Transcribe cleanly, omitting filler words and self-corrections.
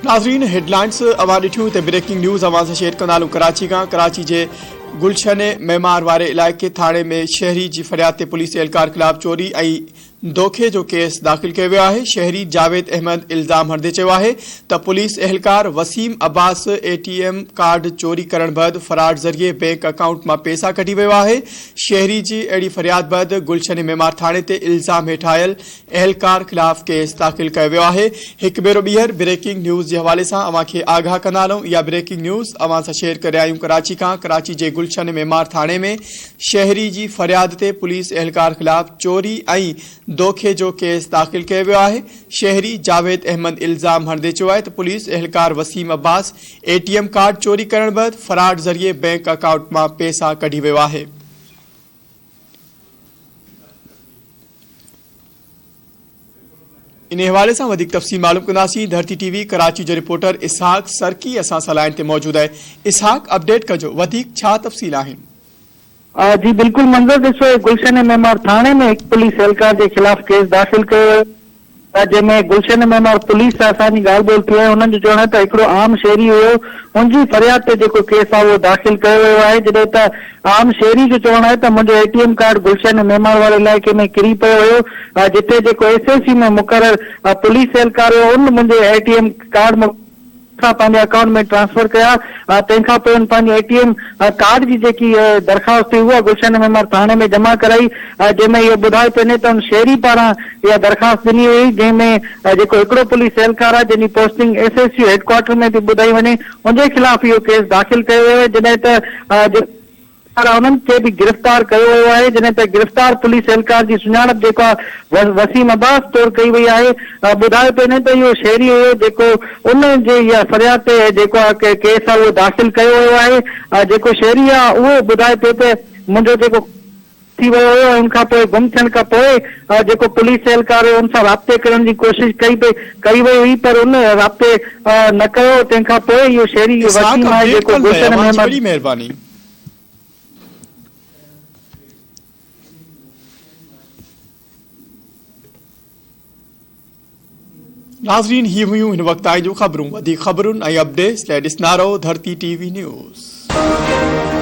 नाज़रीन हेडलाइंस अवां ॾिठियूं त ब्रेकिंग न्यूज़ अवां सां शेयर कंदा हलूं कराची खां। कराची जे गुलशन मेमार वारे इलाइक़े थाणे में शहरी जी फरियाद ते पुलिस एहलकार खिलाफ़ चोरी ऐं धोखे जो केस दाख़िल कयो वियो आहे। शहरी जावेद अहमद इल्ज़ाम हणंदे चयो आहे त पुलिस एहलकार वसीम अब्बास ATM कार्ड चोरी करण बैदि फराड ज़रिए बैंक अकाउंट मां पैसा कढी वियो आहे। शहरी जी अहिड़ी फरियाद बैदि गुलशन मेमार थाणे ते इल्ज़ाम हेठि आयल एहलकार खिलाफ़ केस दाख़िल कयो वियो आहे। हिकु भेरो ॿीहर ब्रेकिंग न्यूज़ जे हवाले सां अवां खे आगाह कंदा हलूं। इहा ब्रेकिंग न्यूज़ अवां सां शेयर करे आहियूं कराची खां। कराची जे गुलशन मेमार थाणे में शहरी जी फरियाद ते पुलिस एहलकार खिलाफ़ चोरी ऐं धोखे जो केस दाख़िल कयो वियो आहे। शहरी जावेद अहमद इल्ज़ाम हणंदे चयो आहे त पुलिस एहलकार वसीम अब्बास ATM कार्ड चोरी करण बैदि फराड ज़रिए बैंक अकाउंट मां पैसा कढी वियो आहे। इन हवाले से वधिक तफ़सील मालूम कंदासीं। धरती TV कराची जो रिपोर्टर इसहाक सरकी असां सां लाइन ते मौजूद है। इसहाक अपडेट कजो, वधिक छा तफ़सील आहिनि? जी बिल्कुल मंजर ॾिसो गुलशन मेमार थाने में एक पुलिस एहलकार के खिलाफ केस दाखिल कयो जंहिंमें गुलशन मेमार पुलिस सां असांजी ॻाल्हि ॿोल थी आहे। उन्हनि जो चवणु आहे त हिकिड़ो आम शहरी हुयो, उनजी फरियाद ते जेको केस आहे उहो दाख़िल कयो वियो आहे। जॾहिं त आम शहरी जो चवणु आहे त मुंहिंजो ATM कार्ड गुलशन मेमार वारे इलाइक़े में किरी पियो हुयो, जिते जेको SSC में मुक़रर पुलिस एहलकार हुयो उन मुंहिंजे ATM कार्ड पंहिंजे अकाउंट में ट्रांसफर कया। तंहिंखां पोइ पंहिंजी ATM कार्ड जी जेकी दरख़्वास्त हुई उहा गुलशन मेमार थाणे में जमा कराई, जंहिंमें इहो ॿुधाए पियो त उन शहरी पारां इहा दरख़्वास्त ॾिनी हुई, जंहिंमें जेको हिकिड़ो पुलिस एहलकार आहे जंहिंजी पोस्टिंग SSC हेडक्वार्टर में बि ॿुधाई वञे, उनजे खिलाफ़ इहो केस दाख़िल कयो वियो आहे। जॾहिं त उन्हनि खे बि गिरफ़्तार कयो वियो आहे। जॾहिं त गिरफ़्तार पुलिस एहलकार जी सुञाणप जेका वसीम अब्बास तौर कई वई आहे। ॿुधायो पियो वञे त इहो शहरी हुयो जेको उन जे इहा फरियाद ते जेको आहे केस आहे उहो दाख़िल कयो वियो आहे। जेको शहरी आहे उहो ॿुधाए पियो त मुंहिंजो जेको थी वियो हुयो, उनखां पोइ गुम थियण खां पोइ जेको पुलिस एहलकार हुयो उन सां राब्ते करण जी कोशिशि कई वई हुई, पर उन राब्ते न कयो। तंहिंखां पोइ इहो शहरी वसीम आहे जेको गुलशन मेमार। महिरबानी। नाज़रीन ही हुयूं हिन वक्त जूं ख़बरूं। वधीक ख़बरुनि ऐं अपडेट्स लाइ ॾिसंदा रहो धरती TV न्यूज़।